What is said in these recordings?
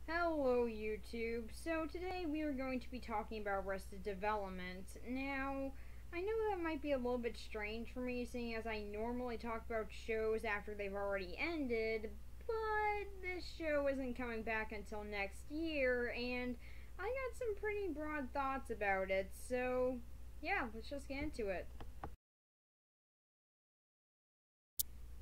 Hello YouTube. So today we are going to be talking about Arrested Development. Now, I know that might be a little bit strange for me seeing as I normally talk about shows after they've already ended, but this show isn't coming back until next year and I got some pretty broad thoughts about it. So, yeah, let's just get into it.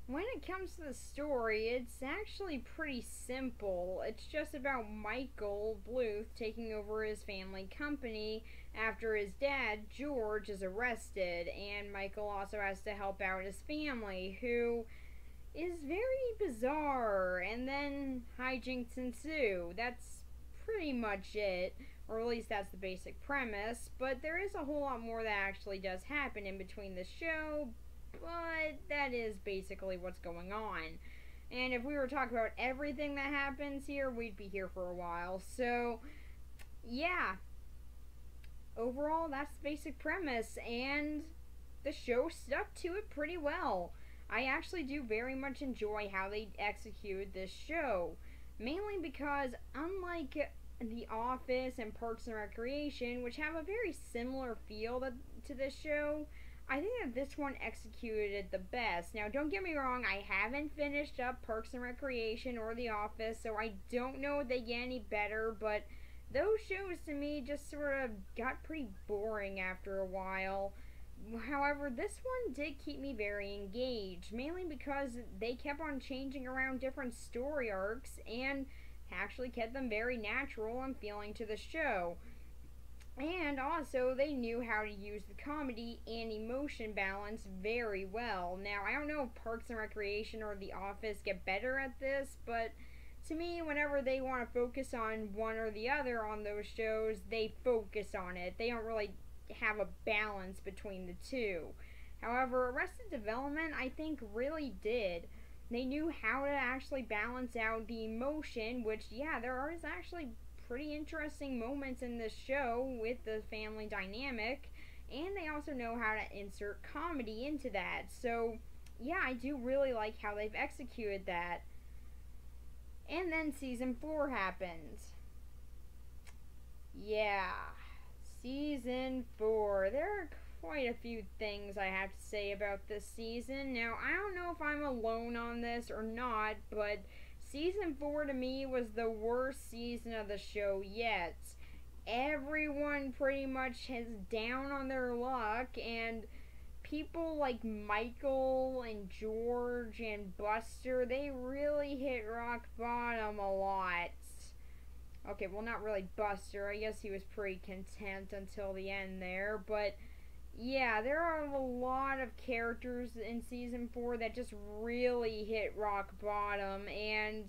When it comes to the story, it's actually pretty simple. It's just about Michael Bluth taking over his family company after his dad, George, is arrested, and Michael also has to help out his family, who is very bizarre, and then hijinks ensue. That's pretty much it, or at least that's the basic premise, but there is a whole lot more that actually does happen in between the show, but that is basically what's going on. And if we were to talk about everything that happens here, we'd be here for a while. So, yeah, overall, that's the basic premise, and the show stuck to it pretty well. I actually do very much enjoy how they executed this show, mainly because, unlike The Office and Parks and Recreation, which have a very similar feel to this show, I think that this one executed it the best. Now, don't get me wrong, I haven't finished up Parks and Recreation or The Office, so I don't know if they get any better, but those shows to me just sort of got pretty boring after a while. However, this one did keep me very engaged, mainly because they kept on changing around different story arcs and actually kept them very natural and feeling to the show. And also, they knew how to use the comedy and emotion balance very well. Now, I don't know if Parks and Recreation or The Office get better at this, but to me, whenever they want to focus on one or the other on those shows, they focus on it. They don't really have a balance between the two. However, Arrested Development, I think, really did. They knew how to actually balance out the emotion, which, yeah, there is actually pretty interesting moments in this show with the family dynamic, and they also know how to insert comedy into that. So, yeah, I do really like how they've executed that. And then season 4 happens. Yeah, season 4. There are quite a few things I have to say about this season. Now, I don't know if I'm alone on this or not, but season 4 to me was the worst season of the show yet. Everyone pretty much is down on their luck, and people like Michael and George and Buster, they really hit rock bottom a lot. Okay, well, not really Buster. I guess he was pretty content until the end there, but yeah, there are a lot of characters in season 4 that just really hit rock bottom and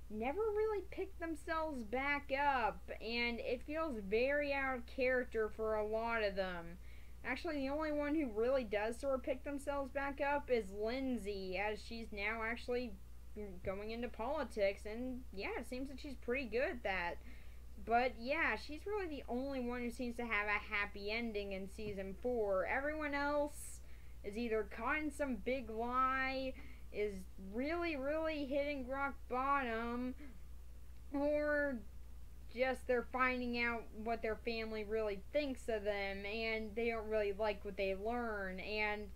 never really picked themselves back up, and it feels very out of character for a lot of them. Actually, the only one who really does sort of pick themselves back up is Lindsay, as she's now actually going into politics, and yeah, it seems that she's pretty good at that. But yeah, she's really the only one who seems to have a happy ending in season 4. Everyone else is either caught in some big lie, is really, really hitting rock bottom, or just they're finding out what their family really thinks of them and they don't really like what they learn. And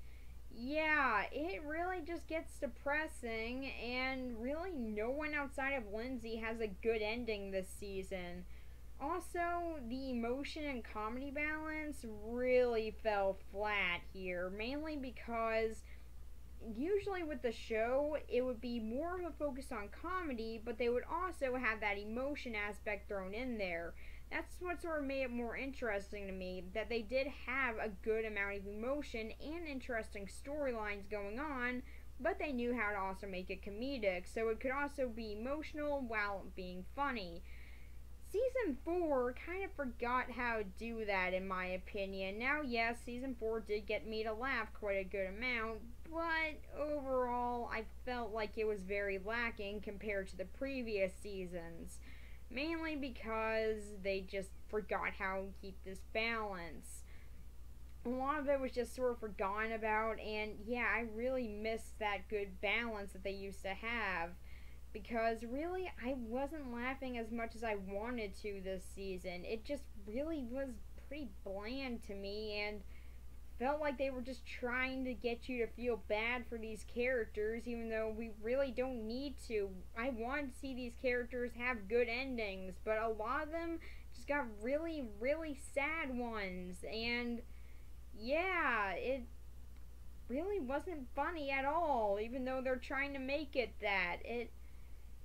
yeah, it really just gets depressing, and really no one outside of Lindsay has a good ending this season. Also, the emotion and comedy balance really fell flat here, mainly because usually with the show, it would be more of a focus on comedy, but they would also have that emotion aspect thrown in there. That's what sort of made it more interesting to me, that they did have a good amount of emotion and interesting storylines going on, but they knew how to also make it comedic, so it could also be emotional while being funny. Season 4 kind of forgot how to do that, in my opinion. Now, yes, Season 4 did get me to laugh quite a good amount, but overall, I felt like it was very lacking compared to the previous seasons. Mainly because they just forgot how to keep this balance. A lot of it was just sort of forgotten about, and yeah, I really missed that good balance that they used to have. because really I wasn't laughing as much as I wanted to this season. It just really was pretty bland to me and felt like they were just trying to get you to feel bad for these characters, even though we really don't need to. I want to see these characters have good endings, but a lot of them just got really, really sad ones. And yeah, it really wasn't funny at all, even though they're trying to make it that.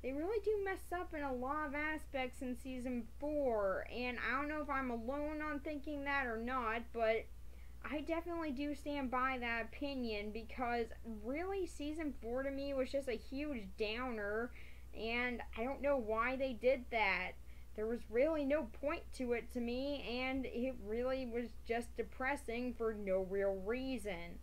They really do mess up in a lot of aspects in season 4, and I don't know if I'm alone on thinking that or not, but I definitely do stand by that opinion because really season 4 to me was just a huge downer, and I don't know why they did that. There was really no point to it to me, and it really was just depressing for no real reason.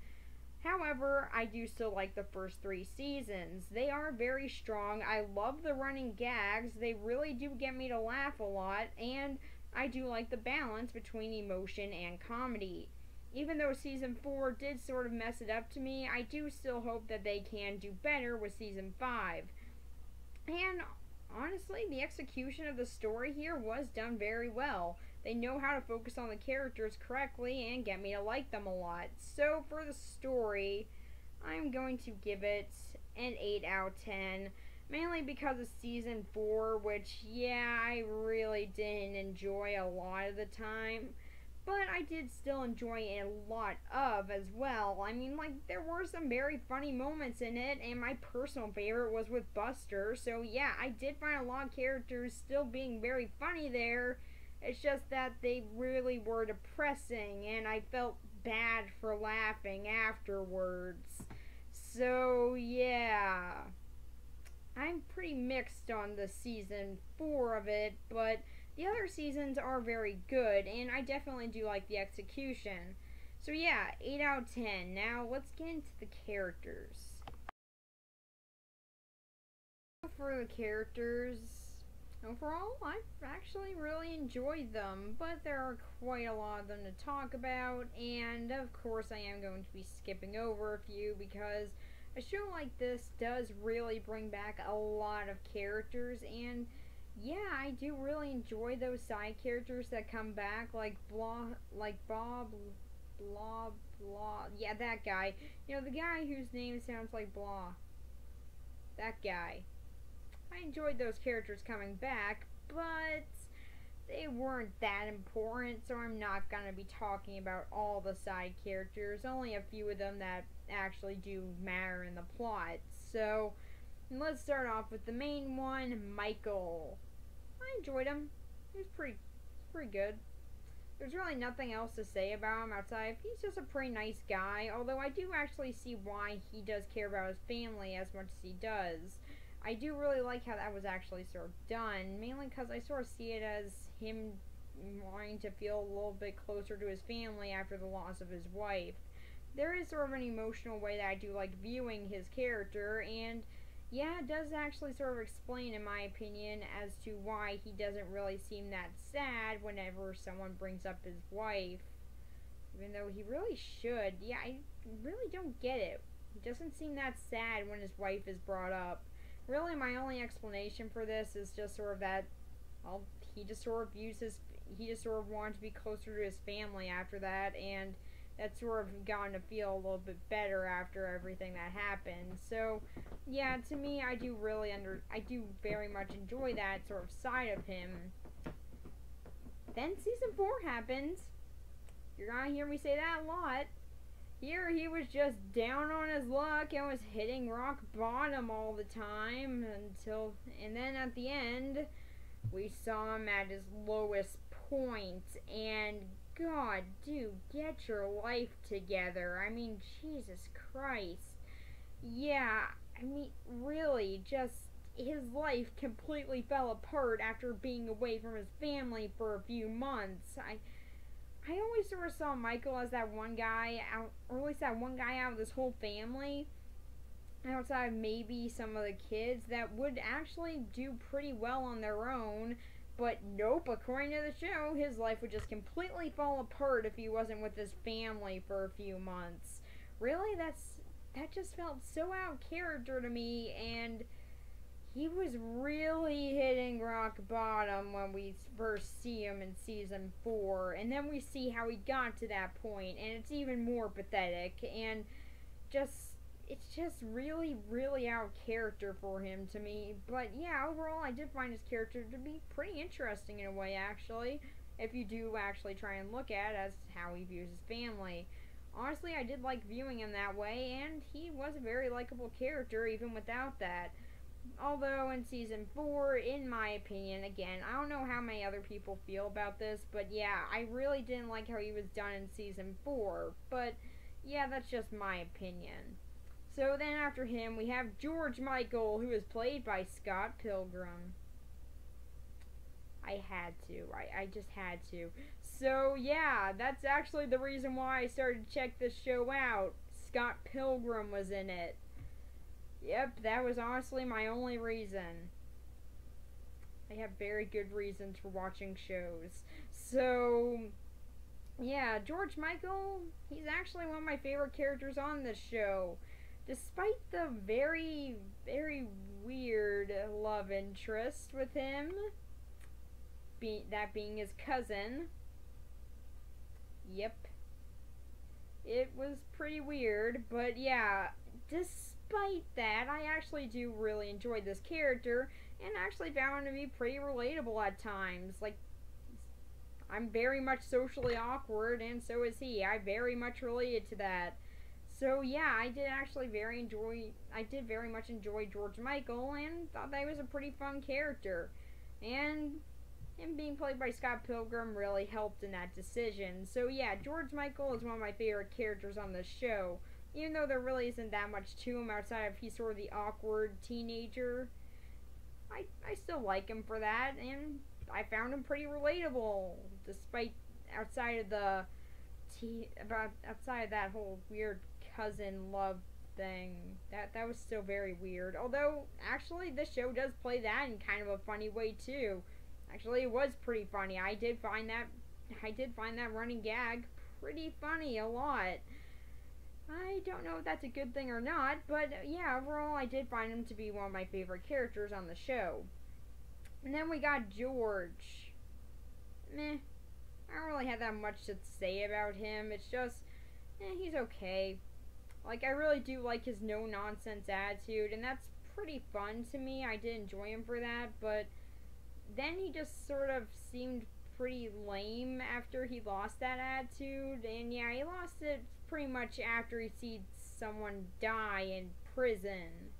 However, I do still like the first 3 seasons. They are very strong. I love the running gags. They really do get me to laugh a lot, and I do like the balance between emotion and comedy. Even though season 4 did sort of mess it up to me, I do still hope that they can do better with season 5. And honestly, the execution of the story here was done very well. They know how to focus on the characters correctly and get me to like them a lot. So for the story, I'm going to give it an 8 out of 10. Mainly because of season 4, which, yeah, I really didn't enjoy a lot of the time. But I did still enjoy a lot of as well. I mean, like, there were some very funny moments in it, and my personal favorite was with Buster. So, yeah, I did find a lot of characters still being very funny there. It's just that they really were depressing, and I felt bad for laughing afterwards. So, yeah. I'm pretty mixed on the season 4 of it, but the other seasons are very good, and I definitely do like the execution. So yeah, 8 out of 10. Now let's get into the characters. For the characters, overall, I've actually really enjoyed them, but there are quite a lot of them to talk about, and of course I am going to be skipping over a few because a show like this does really bring back a lot of characters, and yeah, I do really enjoy those side characters that come back, like Bob, blah, yeah, that guy. You know, the guy whose name sounds like blah. That guy. I enjoyed those characters coming back, but they weren't that important, so I'm not going to be talking about all the side characters, only a few of them that actually do matter in the plot. So, let's start off with the main one, Michael. I enjoyed him. He was pretty good. There's really nothing else to say about him outside. He's just a pretty nice guy, although I do actually see why he does care about his family as much as he does. I do really like how that was actually sort of done, mainly because I sort of see it as him wanting to feel a little bit closer to his family after the loss of his wife. There is sort of an emotional way that I do like viewing his character, and yeah, it does actually sort of explain, in my opinion, as to why he doesn't really seem that sad whenever someone brings up his wife. Even though he really should. Yeah, I really don't get it. He doesn't seem that sad when his wife is brought up. Really, my only explanation for this is just sort of that, well, he just sort of wanted to be closer to his family after that, and that sort of gotten to feel a little bit better after everything that happened. So, yeah, to me, I do very much enjoy that sort of side of him. Then season 4 happens. You're gonna hear me say that a lot. Here he was just down on his luck and was hitting rock bottom all the time and then at the end we saw him at his lowest point, and God, dude, get your life together. I mean, Jesus Christ. Yeah, I mean, really, just his life completely fell apart after being away from his family for a few months. I always sort of saw Michael as that one guy out, or at least that one guy out of this whole family, outside maybe some of the kids, that would actually do pretty well on their own. But nope, according to the show, his life would just completely fall apart if he wasn't with his family for a few months. Really, that just felt so out of character to me, and he was really hitting rock bottom when we first see him in season 4, and then we see how he got to that point, and it's even more pathetic, and just it's just really, really out of character for him to me. But yeah, overall, I did find his character to be pretty interesting in a way, actually, if you do actually try and look at as how he views his family. Honestly, I did like viewing him that way, and he was a very likable character even without that. Although in season 4, in my opinion, again, I don't know how many other people feel about this, but yeah, I really didn't like how he was done in season 4. But yeah, that's just my opinion. So then after him, we have George Michael, who is played by Scott Pilgrim. I had to. I just had to. So yeah, that's actually the reason why I started to check this show out. Scott Pilgrim was in it. Yep, that was honestly my only reason. I have very good reasons for watching shows. So, yeah, George Michael, he's actually one of my favorite characters on this show. Despite the very, very weird love interest with him, that being his cousin. Yep. It was pretty weird, but yeah, despite that, I actually do really enjoy this character, and actually found him to be pretty relatable at times. Like, I'm very much socially awkward, and so is he. I very much related to that. So yeah, I did very much enjoy George Michael, and thought that he was a pretty fun character. And him being played by Scott Pilgrim really helped in that decision. So yeah, George Michael is one of my favorite characters on the show. Even though there really isn't that much to him outside of he's sort of the awkward teenager, I still like him for that, and I found him pretty relatable, despite outside of that whole weird cousin love thing. That was still very weird. Although actually this show does play that in kind of a funny way too. Actually, it was pretty funny. I did find that running gag pretty funny a lot. I don't know if that's a good thing or not, but yeah, overall I did find him to be one of my favorite characters on the show. And then we got George. Meh. I don't really have that much to say about him. It's just, he's okay. Like, I really do like his no-nonsense attitude, and that's pretty fun to me. I did enjoy him for that, but then he just sort of seemed pretty lame after he lost that attitude, and yeah, he lost it pretty much after he sees someone die in prison.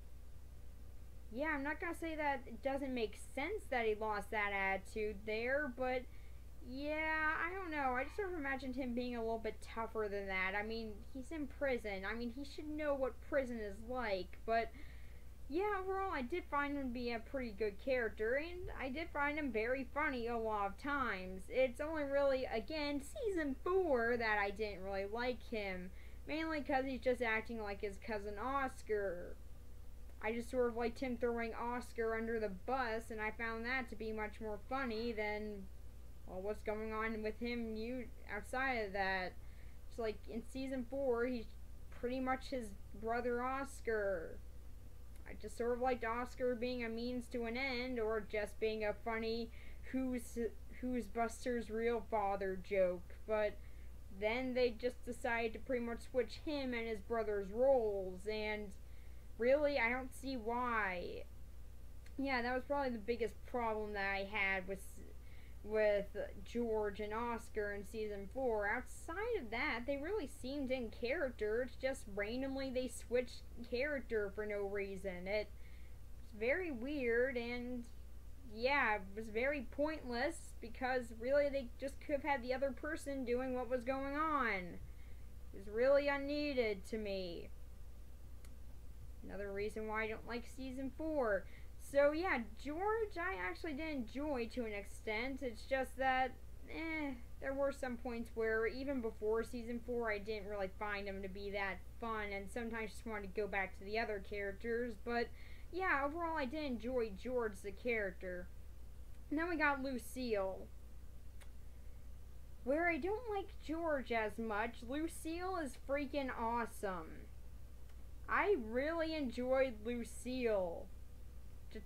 Yeah, I'm not gonna say that it doesn't make sense that he lost that attitude there, but yeah, I don't know. I just sort of imagined him being a little bit tougher than that. I mean, he's in prison. I mean, he should know what prison is like, but yeah, overall, I did find him to be a pretty good character, and I did find him very funny a lot of times. It's only really, again, season 4 that I didn't really like him, mainly because he's just acting like his cousin Oscar. I just sort of liked him throwing Oscar under the bus, and I found that to be much more funny than, well, what's going on with him outside of that. It's like, in season 4, he's pretty much his brother Oscar. I just sort of liked Oscar being a means to an end, or just being a funny who's Buster's real father joke. But then they just decided to pretty much switch him and his brother's roles, and really, I don't see why. Yeah, that was probably the biggest problem that I had with George and Oscar in season 4. Outside of that, they really seemed in character. It's just randomly they switched character for no reason. It's very weird, and yeah, it was very pointless, because really they just could have had the other person doing what was going on. It was really unneeded to me. Another reason why I don't like season 4. So yeah, George I actually did enjoy to an extent. It's just that, there were some points where even before season 4 I didn't really find him to be that fun, and sometimes just wanted to go back to the other characters. But yeah, overall I did enjoy George the character. And then we got Lucille. Where I don't like George as much, Lucille is freaking awesome. I really enjoyed Lucille.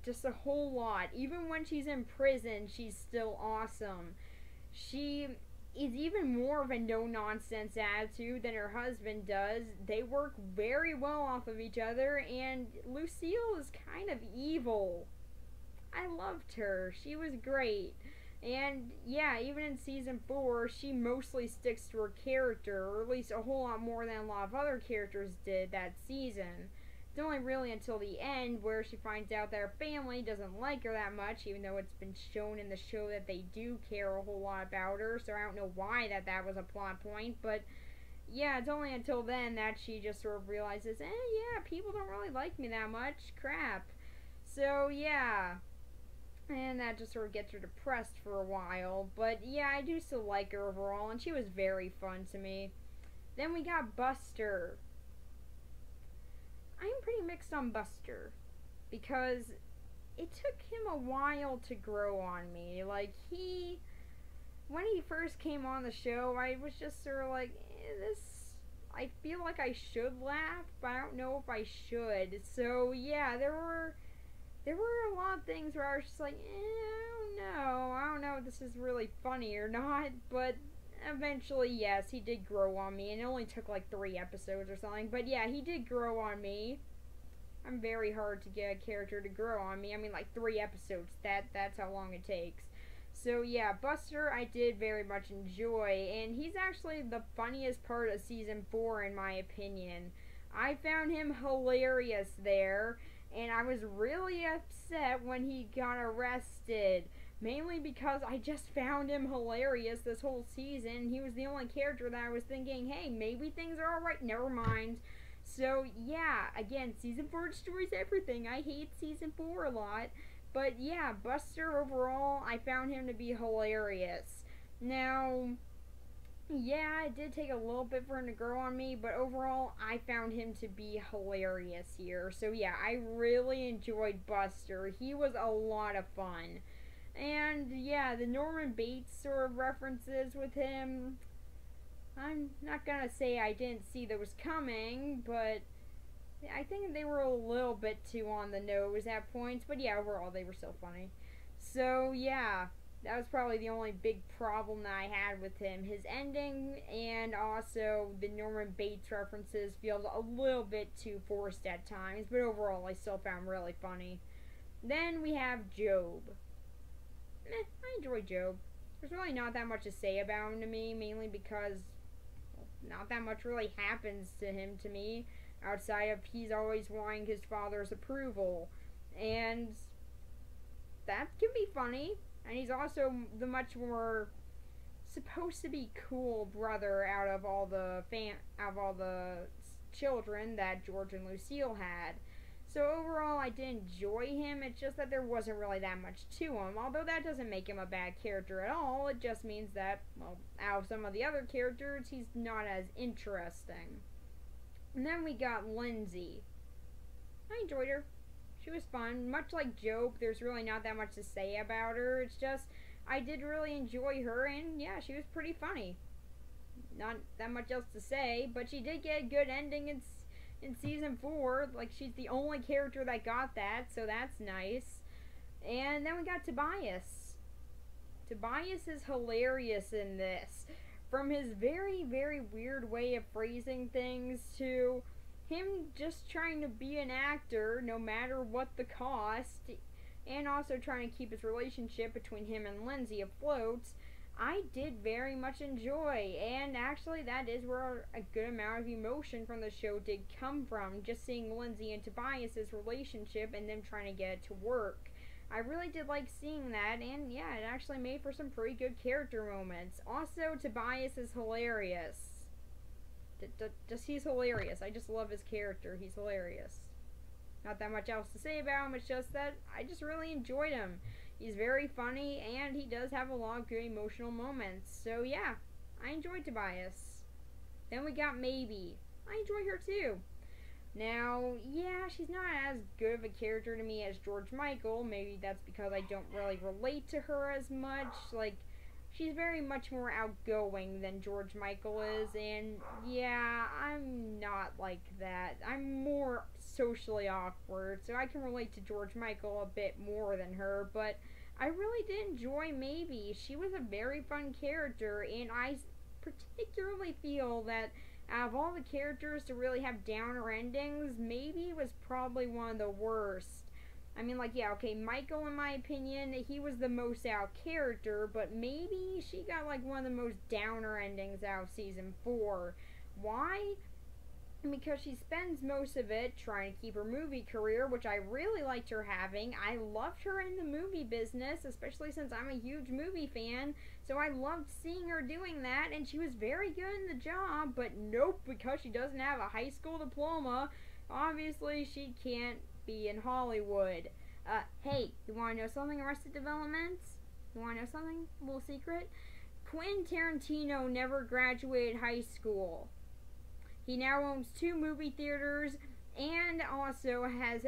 just a whole lot. Even when she's in prison, she's still awesome. She is even more of a no-nonsense attitude than her husband does. They work very well off of each other, and Lucille is kind of evil. I loved her. She was great. And yeah, even in season 4, she mostly sticks to her character, or at least a whole lot more than a lot of other characters did that season. It's only really until the end where she finds out that her family doesn't like her that much, even though it's been shown in the show that they do care a whole lot about her, so I don't know why that was a plot point, but yeah, it's only until then that she just sort of realizes, yeah, people don't really like me that much, crap. So yeah, and that just sort of gets her depressed for a while, but yeah, I do still like her overall, and she was very fun to me. Then we got Buster. I'm pretty mixed on Buster because it took him a while to grow on me. Like, when he first came on the show, I was just sort of like, I feel like I should laugh, but I don't know if I should. So yeah, there were a lot of things where I was just like, I don't know if this is really funny or not, but eventually, yes, he did grow on me, and it only took like 3 episodes or something, but yeah, he did grow on me. I'm very hard to get a character to grow on me. I mean, like 3 episodes, that's how long it takes. So yeah, Buster I did very much enjoy, and he's actually the funniest part of season 4 in my opinion. I found him hilarious there, and I was really upset when he got arrested. Mainly because I just found him hilarious this whole season. He was the only character that I was thinking, hey, maybe things are alright, never mind. So, yeah, again, season 4 destroys everything. I hate season 4 a lot. But, yeah, Buster overall, I found him to be hilarious. Now, yeah, it did take a little bit for him to grow on me, but overall, I found him to be hilarious here. So, yeah, I really enjoyed Buster. He was a lot of fun. And yeah, the Norman Bates sort of references with him, I'm not gonna say I didn't see those coming, but I think they were a little bit too on the nose at points, but yeah, overall they were still funny. So yeah, that was probably the only big problem that I had with him. His ending and also the Norman Bates references feel a little bit too forced at times, but overall I still found really funny. Then we have Job. I enjoy Job. There's really not that much to say about him to me, mainly because not that much really happens to him to me, outside of he's always wanting his father's approval. And that can be funny. And he's also the much more supposed to be cool brother out of all the children that George and Lucille had. So overall, I did enjoy him. It's just that there wasn't really that much to him. Although that doesn't make him a bad character at all. It just means that, well, out of some of the other characters, he's not as interesting. And then we got Lindsay. I enjoyed her. She was fun. Much like Job, there's really not that much to say about her. It's just, I did really enjoy her, and yeah, she was pretty funny. Not that much else to say, but she did get a good ending in season 4. Like, she's the only character that got that, so that's nice. And then we got Tobias. Tobias is hilarious in this. From his very, very weird way of phrasing things to him just trying to be an actor no matter what the cost, and also trying to keep his relationship between him and Lindsay afloat, I did very much enjoy, and actually that is where a good amount of emotion from the show did come from, just seeing Lindsay and Tobias's relationship and them trying to get it to work. I really did like seeing that, and yeah, it actually made for some pretty good character moments. Also, Tobias is hilarious. Just he's hilarious. I just love his character. He's hilarious. Not that much else to say about him, it's just that I just really enjoyed him. He's very funny, and he does have a lot of good emotional moments. So yeah, I enjoyed Tobias. Then we got Maybe. I enjoy her too. Now, yeah, she's not as good of a character to me as George Michael. Maybe that's because I don't really relate to her as much. Like, she's very much more outgoing than George Michael is, and yeah, I'm not like that. I'm more socially awkward, so I can relate to George Michael a bit more than her, but I really did enjoy Maybe. She was a very fun character, and I particularly feel that out of all the characters to really have downer endings, Maybe was probably one of the worst. I mean, like, yeah, okay, Michael, in my opinion, he was the most out character, but Maybe she got, like, one of the most downer endings out of season 4. Why? Because she spends most of it trying to keep her movie career, which I really liked her having. I loved her in the movie business, especially since I'm a huge movie fan, so I loved seeing her doing that, and she was very good in the job, but nope, because she doesn't have a high school diploma, obviously she can't be in Hollywood. Hey, you wanna know something, Arrested Development? You wanna know something? A little secret? Quentin Tarantino never graduated high school. He now owns 2 movie theaters and also has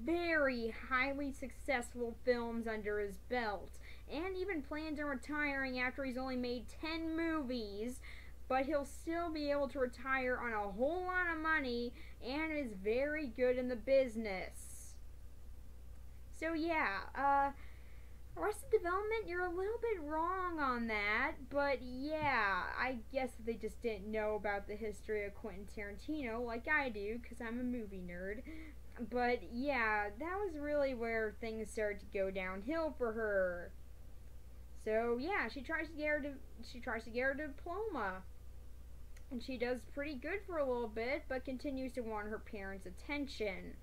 very highly successful films under his belt. And even plans on retiring after he's only made 10 movies. But he'll still be able to retire on a whole lot of money and is very good in the business. So yeah, Arrested Development, you're a little bit wrong on that, but yeah, I guess they just didn't know about the history of Quentin Tarantino like I do, because I'm a movie nerd. But yeah, that was really where things started to go downhill for her. So yeah, she tries to get her diploma, and she does pretty good for a little bit, but continues to want her parents' attention.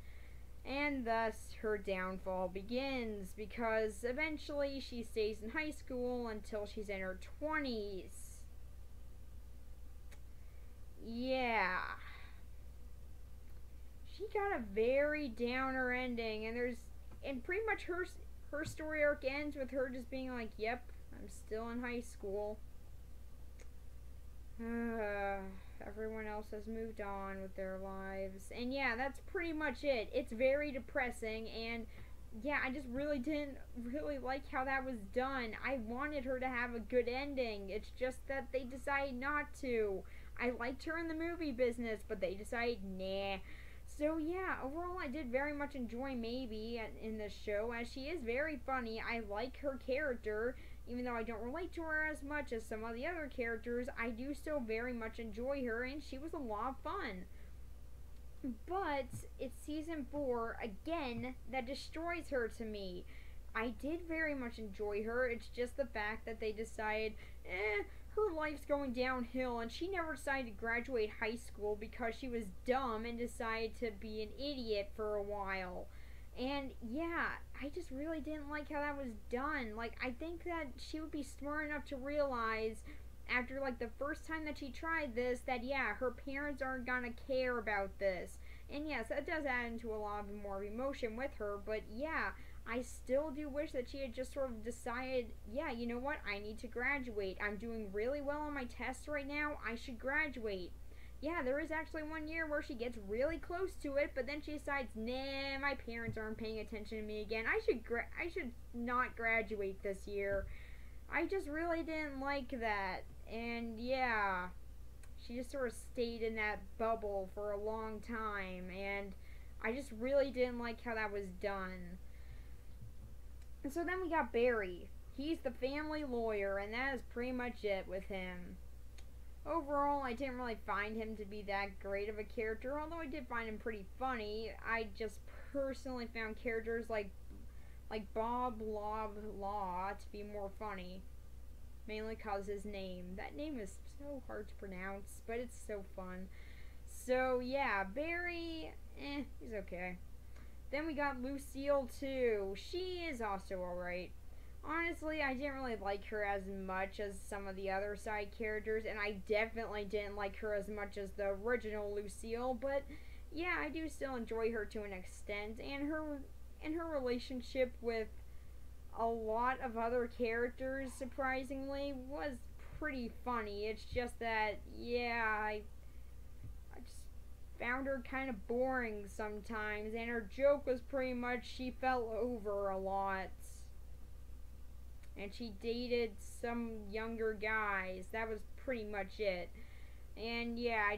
And thus her downfall begins, because eventually she stays in high school until she's in her 20s. Yeah. She got a very downer ending, and pretty much her story arc ends with her just being like, yep, I'm still in high school. Everyone else has moved on with their lives. And yeah, that's pretty much it. It's very depressing, and yeah, I just really didn't really like how that was done. I wanted her to have a good ending. It's just that they decided not to. I liked her in the movie business, but they decided nah. So yeah, overall I did very much enjoy Maybe in this show, as she is very funny. I like her character. Even though I don't relate to her as much as some of the other characters, I do still very much enjoy her, and she was a lot of fun. But it's season 4, again, that destroys her to me. I did very much enjoy her, it's just the fact that they decided, her life's going downhill, and she never decided to graduate high school because she was dumb and decided to be an idiot for a while. And yeah, I just really didn't like how that was done. Like, I think that she would be smart enough to realize after, like, the first time that she tried this, that yeah, her parents aren't gonna care about this. And yes, that does add into a lot of more emotion with her, but yeah, I still do wish that she had just sort of decided, yeah, you know what, I need to graduate. I'm doing really well on my tests right now, I should graduate. Yeah, there is actually one year where she gets really close to it, but then she decides, nah, my parents aren't paying attention to me again. I should not graduate this year. I just really didn't like that. And yeah, she just sort of stayed in that bubble for a long time, and I just really didn't like how that was done. And so then we got Barry. He's the family lawyer, and that is pretty much it with him. Overall, I didn't really find him to be that great of a character, although I did find him pretty funny. I just personally found characters like Bob Law to be more funny. Mainly cause his name. That name is so hard to pronounce, but it's so fun. So yeah, Barry, he's okay. Then we got Lucille too. She is also alright. Honestly, I didn't really like her as much as some of the other side characters, and I definitely didn't like her as much as the original Lucille, but yeah, I do still enjoy her to an extent, and her relationship with a lot of other characters, surprisingly, was pretty funny. It's just that, yeah, I just found her kind of boring sometimes, and her joke was pretty much she fell over a lot. And she dated some younger guys. That was pretty much it. And yeah,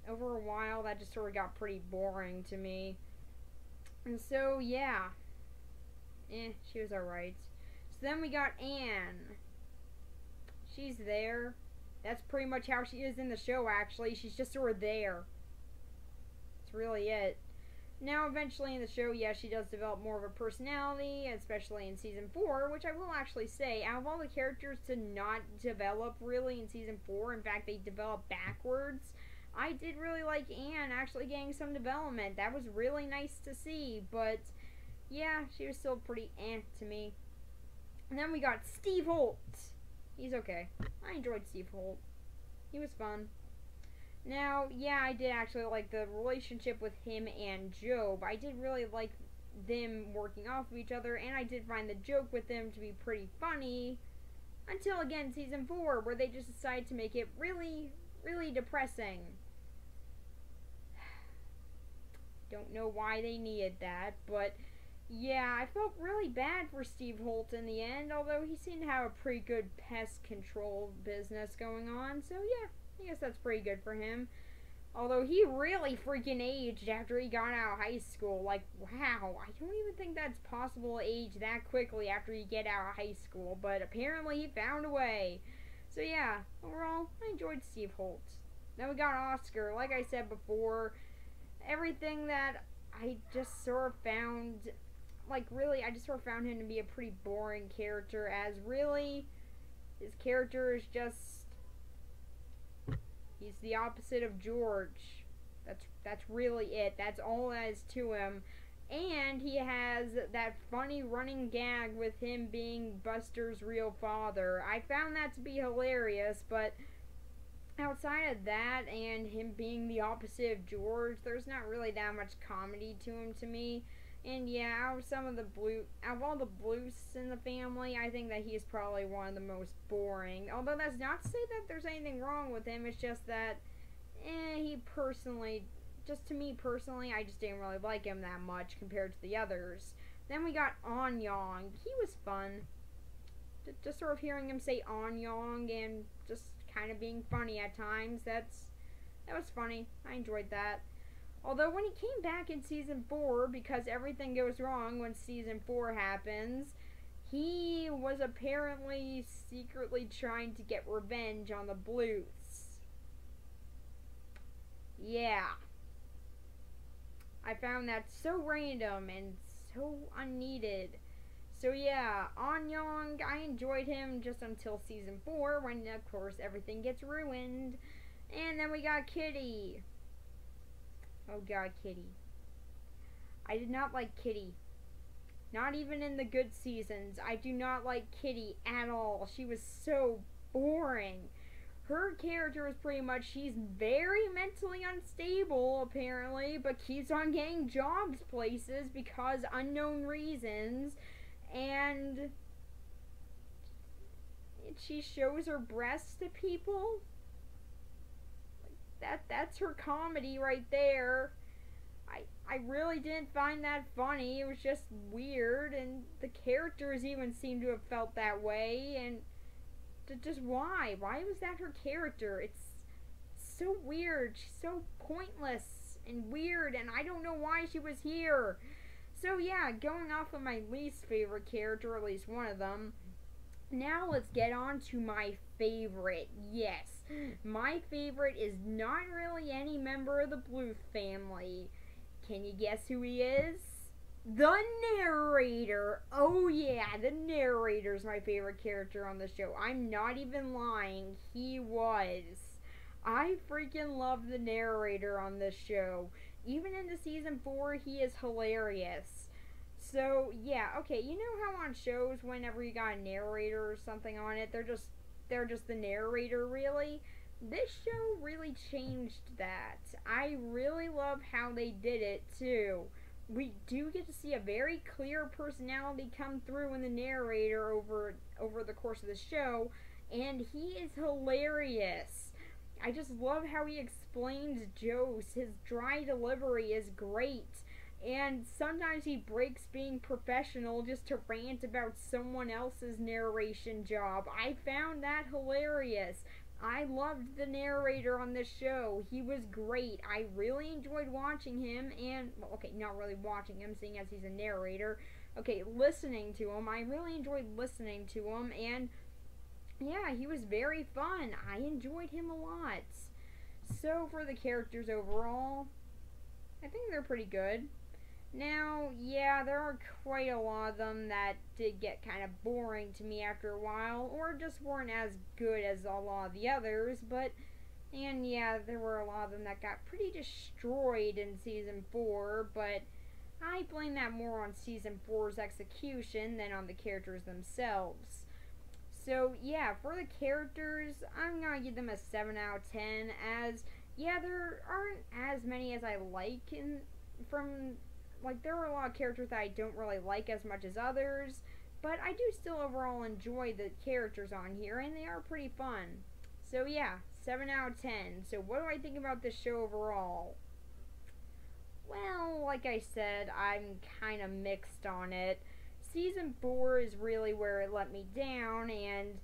over a while, that just sort of got pretty boring to me. And so, yeah. She was alright. So then we got Anne. She's there. That's pretty much how she is in the show, actually. She's just sort of there. That's really it. Now, eventually in the show, yeah, she does develop more of a personality, especially in Season 4, which I will actually say, out of all the characters to not develop really in Season 4, in fact, they develop backwards, I did really like Anne actually getting some development. That was really nice to see, but yeah, she was still pretty to me. And then we got Steve Holt. He's okay. I enjoyed Steve Holt. He was fun. Now, yeah, I did actually like the relationship with him and Job. I did really like them working off of each other, and I did find the joke with them to be pretty funny. Until, again, Season 4, where they just decided to make it really, really depressing. Don't know why they needed that, but yeah, I felt really bad for Steve Holt in the end, although he seemed to have a pretty good pest control business going on, so yeah. I guess that's pretty good for him. Although he really freaking aged after he got out of high school. Like, wow. I don't even think that's possible to age that quickly after you get out of high school. But apparently he found a way. So yeah, overall, I enjoyed Steve Holt. Then we got Oscar. Like I said before, everything that I just sort of found, like really, I just sort of found him to be a pretty boring character. As really, his character is just... he's the opposite of George. That's really it. That's all that is to him. And he has that funny running gag with him being Buster's real father. I found that to be hilarious, but outside of that and him being the opposite of George, there's not really that much comedy to him to me. And yeah, out of all the Bluths in the family, I think that he's probably one of the most boring. Although that's not to say that there's anything wrong with him, it's just that, just to me personally, I just didn't really like him that much compared to the others. Then we got Anyang. He was fun. Just sort of hearing him say Anyang and just kind of being funny at times, that was funny. I enjoyed that. Although when he came back in Season 4, because everything goes wrong when Season 4 happens, he was apparently secretly trying to get revenge on the Bluths. Yeah. I found that so random and so unneeded. So yeah, Anyang, I enjoyed him just until Season 4, when of course everything gets ruined. And then we got Kitty. Oh god, Kitty. I did not like Kitty. Not even in the good seasons. I do not like Kitty at all. She was so boring. Her character is pretty much, she's very mentally unstable, apparently, but keeps on getting jobs places because unknown reasons. And she shows her breasts to people. That's her comedy right there. I really didn't find that funny. It was just weird, and the characters even seem to have felt that way, and just why? Why was that her character? It's so weird. She's so pointless and weird, and I don't know why she was here. So yeah, going off of my least favorite character, or at least one of them, now let's get on to my favorite. Yes, my favorite is not really any member of the Bluth family. Can you guess who he is? The narrator. Oh yeah, the narrator's my favorite character on the show. I'm not even lying. He was. I freaking love the narrator on this show. Even into Season 4, he is hilarious. So, yeah, okay, you know how on shows, whenever you got a narrator or something on it, they're just the narrator, really? This show really changed that. I really love how they did it, too. We do get to see a very clear personality come through in the narrator over the course of the show, and he is hilarious. I just love how he explains jokes. His dry delivery is great. And sometimes he breaks being professional just to rant about someone else's narration job. I found that hilarious. I loved the narrator on this show. He was great. I really enjoyed watching him, and, well, okay, not really watching him, seeing as he's a narrator. Okay, listening to him. I really enjoyed listening to him, and yeah, he was very fun. I enjoyed him a lot. So, for the characters overall, I think they're pretty good. Now, yeah, there are quite a lot of them that did get kind of boring to me after a while, or just weren't as good as a lot of the others, but, and yeah, there were a lot of them that got pretty destroyed in Season 4, but I blame that more on Season 4's execution than on the characters themselves. So, yeah, for the characters, I'm gonna give them a 7 out of 10, as, yeah, there aren't as many as I like from, like, there are a lot of characters that I don't really like as much as others, but I do still overall enjoy the characters on here, and they are pretty fun. So, yeah, 7 out of 10. So, what do I think about this show overall? Well, like I said, I'm kind of mixed on it. Season 4 is really where it let me down, and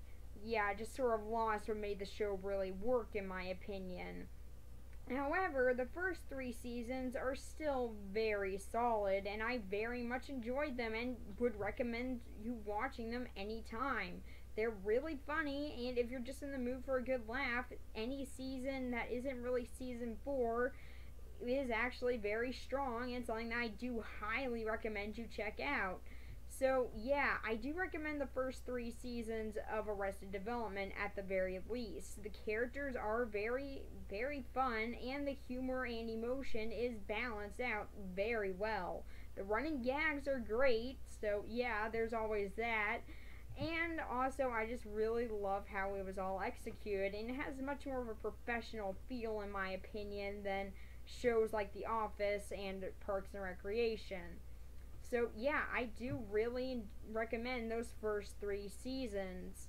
yeah, I just sort of lost what made the show really work, in my opinion. However, the first 3 seasons are still very solid, and I very much enjoyed them and would recommend you watching them anytime. They're really funny, and if you're just in the mood for a good laugh, any season that isn't really Season 4 is actually very strong and something that I do highly recommend you check out. So, yeah, I do recommend the first 3 seasons of Arrested Development at the very least. The characters are very, very fun, and the humor and emotion is balanced out very well. The running gags are great, so yeah, there's always that. And also, I just really love how it was all executed, and it has much more of a professional feel, in my opinion, than shows like The Office and Parks and Recreation. So, yeah, I do really recommend those first 3 seasons.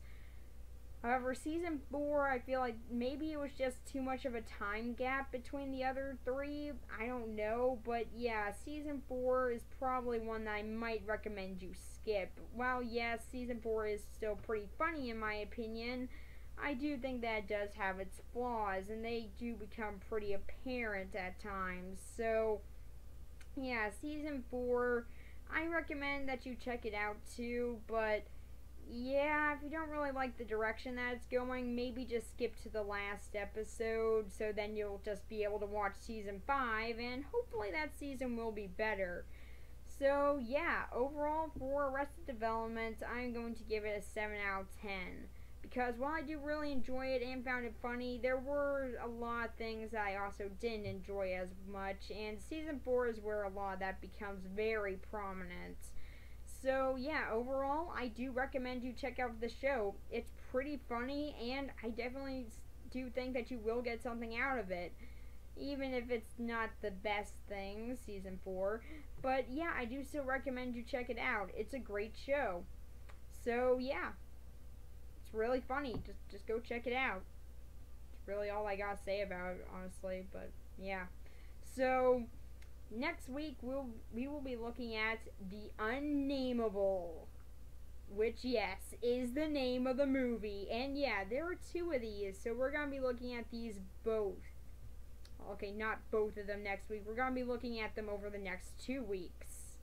However, Season 4, I feel like maybe it was just too much of a time gap between the other 3. I don't know, but yeah, Season 4 is probably one that I might recommend you skip. While, yes, Season 4 is still pretty funny in my opinion, I do think that it does have its flaws, and they do become pretty apparent at times. So, yeah, Season 4, I recommend that you check it out too, but yeah, if you don't really like the direction that it's going, maybe just skip to the last episode, so then you'll just be able to watch Season 5, and hopefully that season will be better. So, yeah, overall for Arrested Development, I'm going to give it a 7 out of 10. Because while I do really enjoy it and found it funny, there were a lot of things I also didn't enjoy as much, and Season 4 is where a lot of that becomes very prominent. So, yeah, overall, I do recommend you check out the show. It's pretty funny, and I definitely do think that you will get something out of it. Even if it's not the best thing, Season 4. But, yeah, I do still recommend you check it out. It's a great show. So, yeah. It's really funny. Just go check it out. It's really all I gotta say about it, honestly. But yeah. So next week we will be looking at The Unnamable, which, yes, is the name of the movie. And yeah, there are 2 of these, so we're gonna be looking at these both. Okay, not both of them next week. We're gonna be looking at them over the next 2 weeks.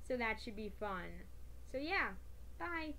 So that should be fun. So yeah, bye.